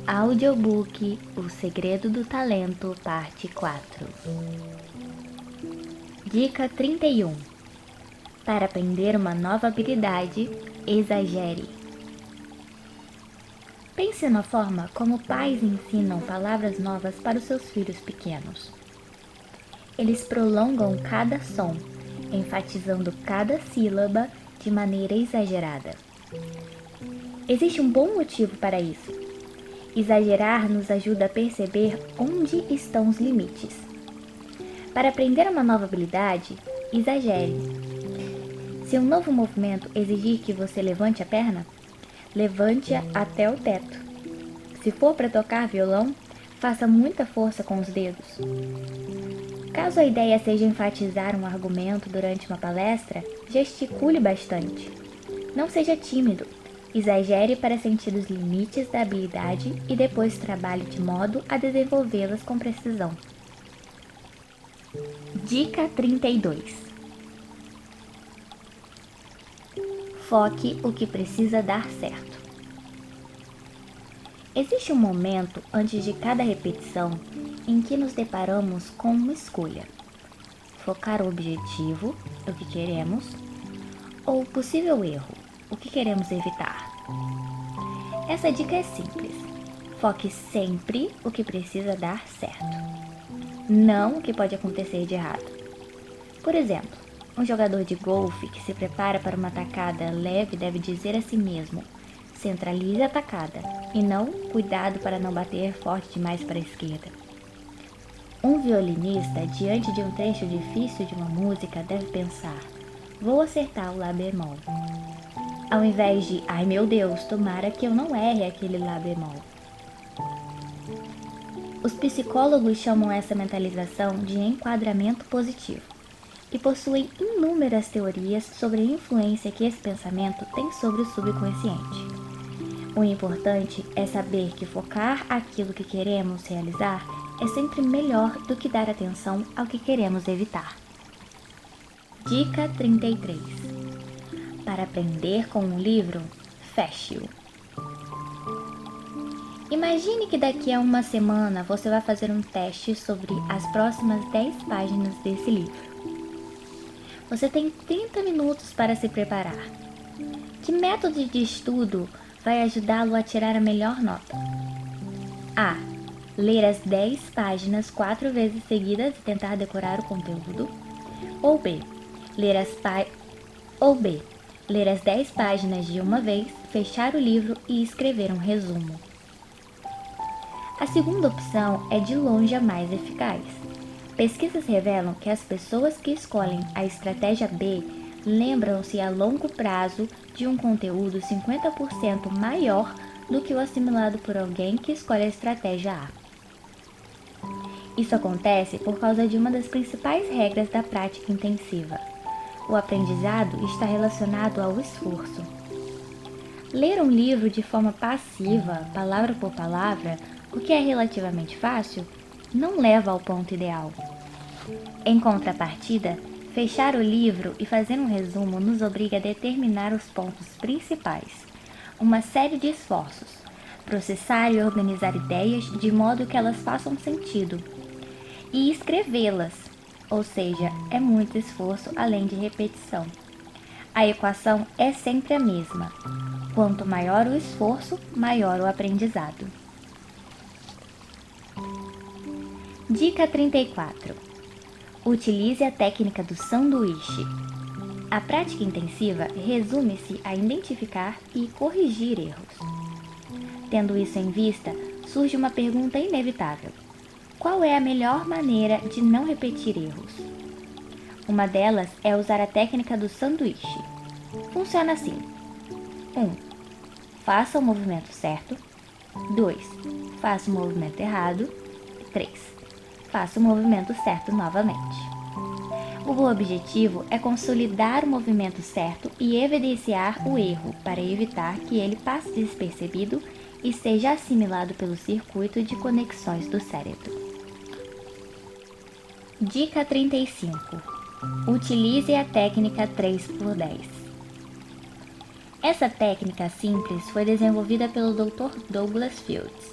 Audiobook O Segredo do Talento, parte 4. Dica 31. Para aprender uma nova habilidade, exagere. Pense na forma como pais ensinam palavras novas para os seus filhos pequenos. Eles prolongam cada som, enfatizando cada sílaba de maneira exagerada. Existe um bom motivo para isso. Exagerar nos ajuda a perceber onde estão os limites. Para aprender uma nova habilidade, exagere. Se um novo movimento exigir que você levante a perna, levante-a até o teto. Se for para tocar violão, faça muita força com os dedos. Caso a ideia seja enfatizar um argumento durante uma palestra, gesticule bastante. Não seja tímido. Exagere para sentir os limites da habilidade e depois trabalhe de modo a desenvolvê-las com precisão. Dica 32. Foque o que precisa dar certo. Existe um momento antes de cada repetição em que nos deparamos com uma escolha: focar o objetivo, o que queremos, ou o possível erro, o que queremos evitar. Essa dica é simples. Foque sempre o que precisa dar certo, não o que pode acontecer de errado. Por exemplo, um jogador de golfe que se prepara para uma tacada leve deve dizer a si mesmo: centralize a tacada, e não cuidado para não bater forte demais para a esquerda. Um violinista, diante de um trecho difícil de uma música, deve pensar: vou acertar o lá bemol, ao invés de, ai meu Deus, tomara que eu não erre aquele lá bemol. Os psicólogos chamam essa mentalização de enquadramento positivo e possuem inúmeras teorias sobre a influência que esse pensamento tem sobre o subconsciente. O importante é saber que focar aquilo que queremos realizar é sempre melhor do que dar atenção ao que queremos evitar. Dica 33. Para aprender com um livro, feche-o. Imagine que daqui a uma semana você vai fazer um teste sobre as próximas 10 páginas desse livro. Você tem 30 minutos para se preparar. Que método de estudo vai ajudá-lo a tirar a melhor nota? A. Ler as 10 páginas 4 vezes seguidas e tentar decorar o conteúdo. Ou B. Ler as 10 páginas de uma vez, fechar o livro e escrever um resumo. A segunda opção é de longe a mais eficaz. Pesquisas revelam que as pessoas que escolhem a estratégia B lembram-se a longo prazo de um conteúdo 50% maior do que o assimilado por alguém que escolhe a estratégia A. Isso acontece por causa de uma das principais regras da prática intensiva. O aprendizado está relacionado ao esforço. Ler um livro de forma passiva, palavra por palavra, o que é relativamente fácil, não leva ao ponto ideal. Em contrapartida, fechar o livro e fazer um resumo nos obriga a determinar os pontos principais, uma série de esforços, processar e organizar ideias de modo que elas façam sentido, e escrevê-las, ou seja, é muito esforço além de repetição. A equação é sempre a mesma. Quanto maior o esforço, maior o aprendizado. Dica 34. Utilize a técnica do sanduíche. A prática intensiva resume-se a identificar e corrigir erros. Tendo isso em vista, surge uma pergunta inevitável: qual é a melhor maneira de não repetir erros? Uma delas é usar a técnica do sanduíche. Funciona assim: 1. Faça o movimento certo. 2. Faça o movimento errado. 3. Faça o movimento certo novamente. O objetivo é consolidar o movimento certo e evidenciar o erro para evitar que ele passe despercebido e seja assimilado pelo circuito de conexões do cérebro. Dica 35. Utilize a técnica 3x10. Essa técnica simples foi desenvolvida pelo Dr. Douglas Fields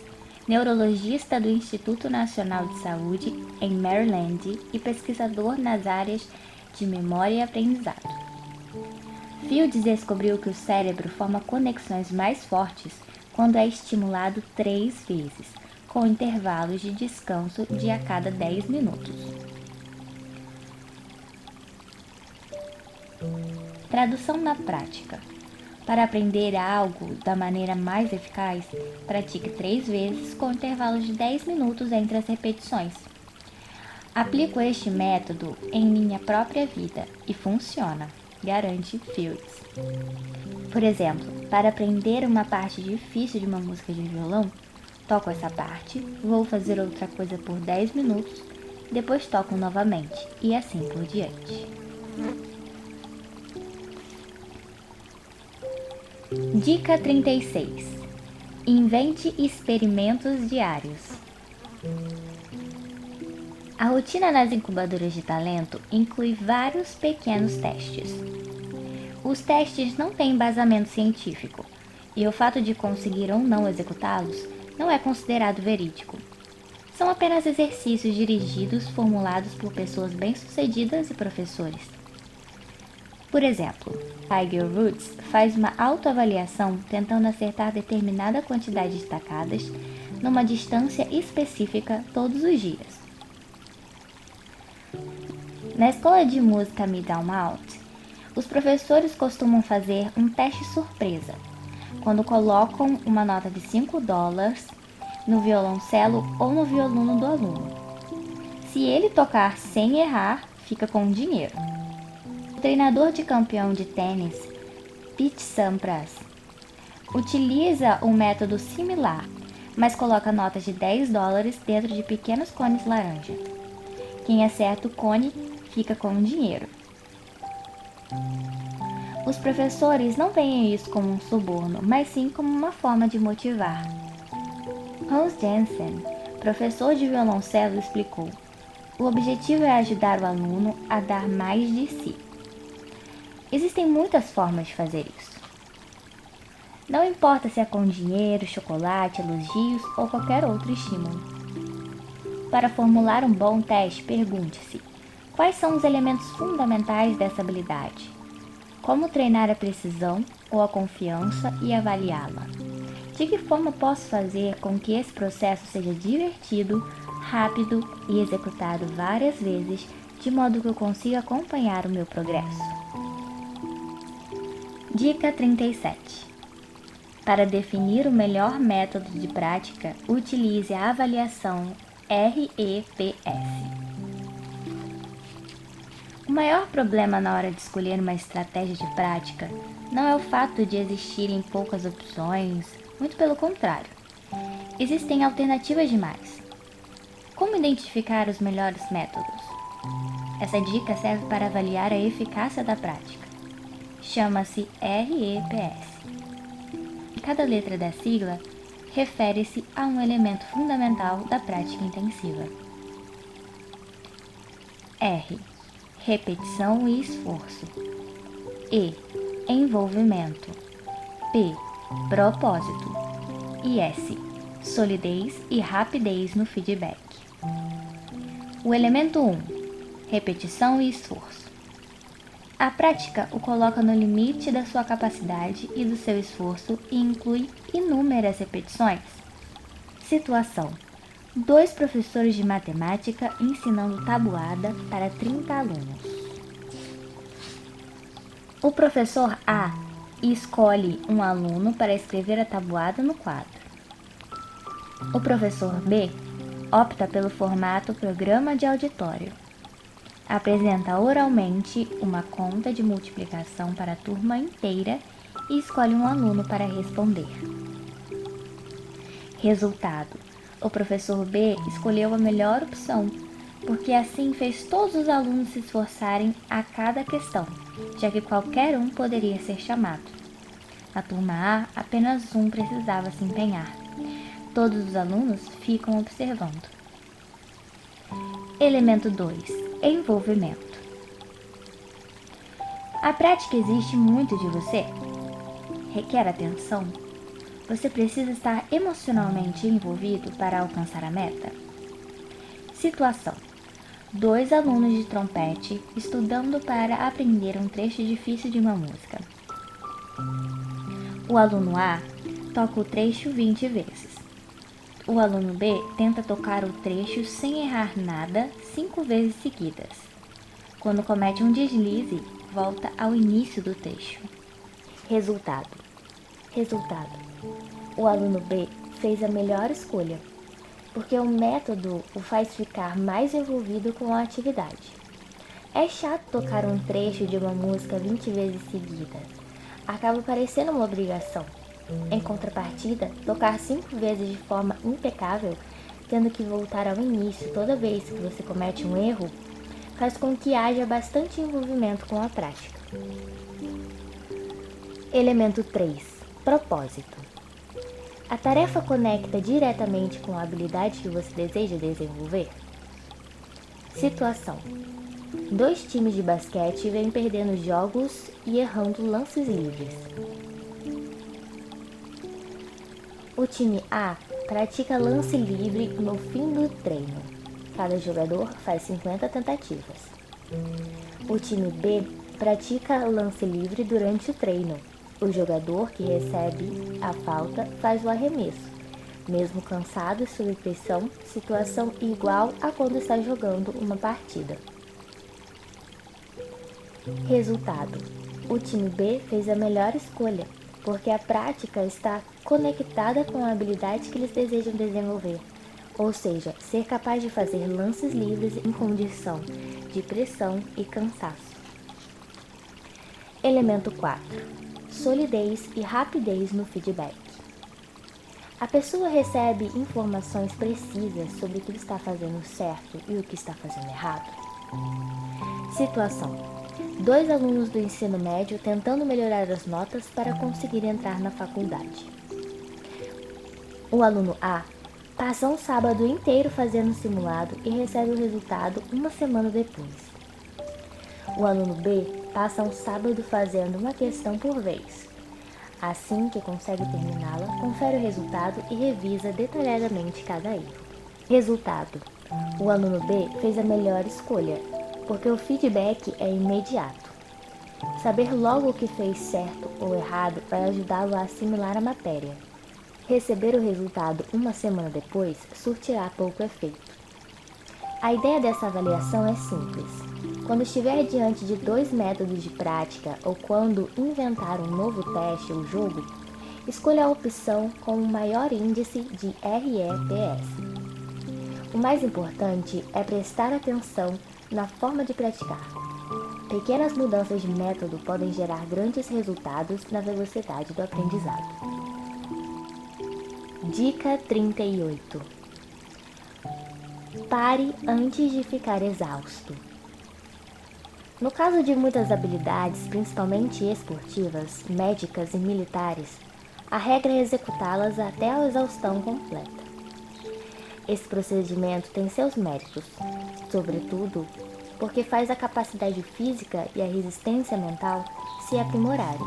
neurologista do Instituto Nacional de Saúde em Maryland e pesquisador nas áreas de memória e aprendizado. Fields descobriu que o cérebro forma conexões mais fortes quando é estimulado 3 vezes, com intervalos de descanso de a cada 10 minutos. Tradução na prática. Para aprender algo da maneira mais eficaz, pratique 3 vezes com intervalos de 10 minutos entre as repetições. Aplico este método em minha própria vida e funciona, garante Fields. Por exemplo, para aprender uma parte difícil de uma música de violão, toco essa parte, vou fazer outra coisa por 10 minutos, depois toco novamente e assim por diante. Dica 36. Invente experimentos diários. A rotina nas incubadoras de talento inclui vários pequenos testes. Os testes não têm embasamento científico, e o fato de conseguir ou não executá-los não é considerado verídico. São apenas exercícios dirigidos formulados por pessoas bem-sucedidas e professores. Por exemplo, Tiger Woods faz uma autoavaliação tentando acertar determinada quantidade de tacadas numa distância específica todos os dias. Na escola de música Middle Out, os professores costumam fazer um teste surpresa, quando colocam uma nota de $5 no violoncelo ou no violino do aluno. Se ele tocar sem errar, fica com dinheiro. O treinador de campeão de tênis, Pete Sampras, utiliza um método similar, mas coloca notas de $10 dentro de pequenos cones laranja. Quem acerta o cone fica com dinheiro. Os professores não veem isso como um suborno, mas sim como uma forma de motivar. Hans Jensen, professor de violoncelo, explicou: o objetivo é ajudar o aluno a dar mais de si. Existem muitas formas de fazer isso. Não importa se é com dinheiro, chocolate, elogios ou qualquer outro estímulo. Para formular um bom teste, pergunte-se: quais são os elementos fundamentais dessa habilidade? Como treinar a precisão ou a confiança e avaliá-la? De que forma posso fazer com que esse processo seja divertido, rápido e executado várias vezes, de modo que eu consiga acompanhar o meu progresso? Dica 37. Para definir o melhor método de prática, utilize a avaliação REPS. O maior problema na hora de escolher uma estratégia de prática não é o fato de existirem poucas opções, muito pelo contrário. Existem alternativas demais. Como identificar os melhores métodos? Essa dica serve para avaliar a eficácia da prática. Chama-se REPS. Cada letra da sigla refere-se a um elemento fundamental da prática intensiva. R. Repetição e esforço. E. Envolvimento. P. Propósito. E S. Solidez e rapidez no feedback. O elemento 1. Repetição e esforço. A prática o coloca no limite da sua capacidade e do seu esforço e inclui inúmeras repetições. Situação: 2 professores de matemática ensinando tabuada para 30 alunos. O professor A escolhe um aluno para escrever a tabuada no quadro. O professor B opta pelo formato programa de auditório. Apresenta oralmente uma conta de multiplicação para a turma inteira e escolhe um aluno para responder. Resultado: o professor B escolheu a melhor opção, porque assim fez todos os alunos se esforçarem a cada questão, já que qualquer um poderia ser chamado. Na turma A, apenas um precisava se empenhar. Todos os alunos ficam observando. Elemento 2. Envolvimento. A prática exige muito de você? Requer atenção? Você precisa estar emocionalmente envolvido para alcançar a meta. Situação: dois alunos de trompete estudando para aprender um trecho difícil de uma música. O aluno A toca o trecho 20 vezes. O aluno B tenta tocar o trecho sem errar nada 5 vezes seguidas. Quando comete um deslize, volta ao início do trecho. Resultado: o aluno B fez a melhor escolha, porque o método o faz ficar mais envolvido com a atividade. É chato tocar um trecho de uma música 20 vezes seguida. Acaba parecendo uma obrigação. Em contrapartida, tocar 5 vezes de forma impecável, tendo que voltar ao início toda vez que você comete um erro, faz com que haja bastante envolvimento com a prática. Elemento 3. Propósito. A tarefa conecta diretamente com a habilidade que você deseja desenvolver? Situação: dois times de basquete vêm perdendo jogos e errando lances livres. O time A pratica lance livre no fim do treino. Cada jogador faz 50 tentativas. O time B pratica lance livre durante o treino. O jogador que recebe a falta faz o arremesso. Mesmo cansado e sob pressão, situação igual a quando está jogando uma partida. Resultado: o time B fez a melhor escolha, porque a prática está conectada com a habilidade que eles desejam desenvolver, ou seja, ser capaz de fazer lances livres em condição de pressão e cansaço. Elemento 4. Solidez e rapidez no feedback. A pessoa recebe informações precisas sobre o que está fazendo certo e o que está fazendo errado. Situação: dois alunos do ensino médio tentando melhorar as notas para conseguir entrar na faculdade. O aluno A passa um sábado inteiro fazendo simulado e recebe o resultado uma semana depois. O aluno B passa um sábado fazendo uma questão por vez. Assim que consegue terminá-la, confere o resultado e revisa detalhadamente cada erro. Resultado: o aluno B fez a melhor escolha, porque o feedback é imediato. Saber logo o que fez certo ou errado vai ajudá-lo a assimilar a matéria. Receber o resultado uma semana depois surtirá pouco efeito. A ideia dessa avaliação é simples. Quando estiver diante de dois métodos de prática ou quando inventar um novo teste ou jogo, escolha a opção com o maior índice de REPS. O mais importante é prestar atenção na forma de praticar. Pequenas mudanças de método podem gerar grandes resultados na velocidade do aprendizado. Dica 38. Pare antes de ficar exausto. No caso de muitas habilidades, principalmente esportivas, médicas e militares, a regra é executá-las até a exaustão completa. Esse procedimento tem seus méritos, sobretudo porque faz a capacidade física e a resistência mental se aprimorarem,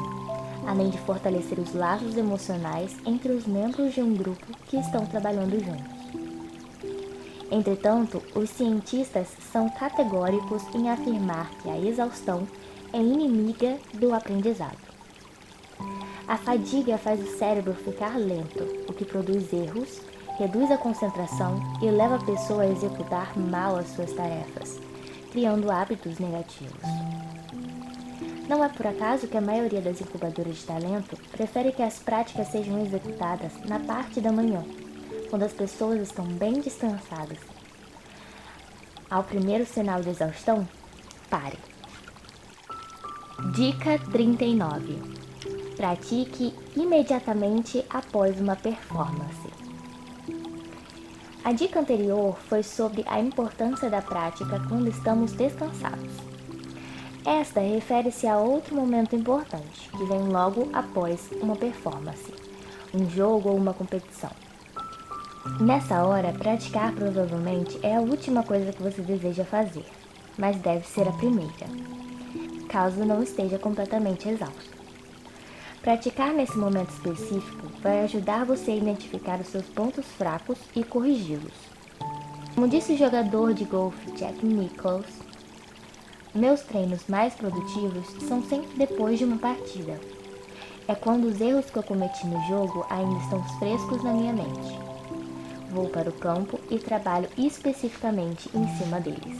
além de fortalecer os laços emocionais entre os membros de um grupo que estão trabalhando juntos. Entretanto, os cientistas são categóricos em afirmar que a exaustão é inimiga do aprendizado. A fadiga faz o cérebro ficar lento, o que produz erros, reduz a concentração e leva a pessoa a executar mal as suas tarefas, criando hábitos negativos. Não é por acaso que a maioria das incubadoras de talento prefere que as práticas sejam executadas na parte da manhã, quando as pessoas estão bem descansadas. Ao primeiro sinal de exaustão, pare. Dica 39. Pratique imediatamente após uma performance. A dica anterior foi sobre a importância da prática quando estamos descansados. Esta refere-se a outro momento importante, que vem logo após uma performance, um jogo ou uma competição. Nessa hora, praticar provavelmente é a última coisa que você deseja fazer, mas deve ser a primeira, caso não esteja completamente exausto. Praticar nesse momento específico vai ajudar você a identificar os seus pontos fracos e corrigi-los. Como disse o jogador de golfe Jack Nicklaus, meus treinos mais produtivos são sempre depois de uma partida. É quando os erros que eu cometi no jogo ainda estão frescos na minha mente. Vou para o campo e trabalho especificamente em cima deles.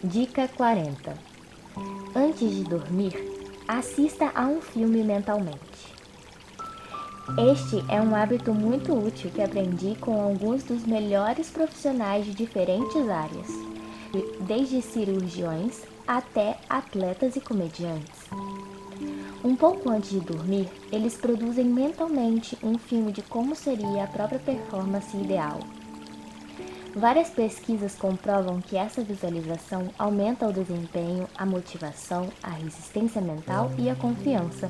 Dica 40. Antes de dormir, assista a um filme mentalmente. Este é um hábito muito útil que aprendi com alguns dos melhores profissionais de diferentes áreas, desde cirurgiões até atletas e comediantes. Um pouco antes de dormir, eles produzem mentalmente um filme de como seria a própria performance ideal. Várias pesquisas comprovam que essa visualização aumenta o desempenho, a motivação, a resistência mental e a confiança.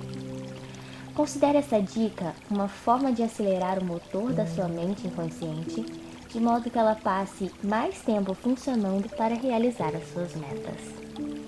Considere essa dica uma forma de acelerar o motor da sua mente inconsciente, de modo que ela passe mais tempo funcionando para realizar as suas metas.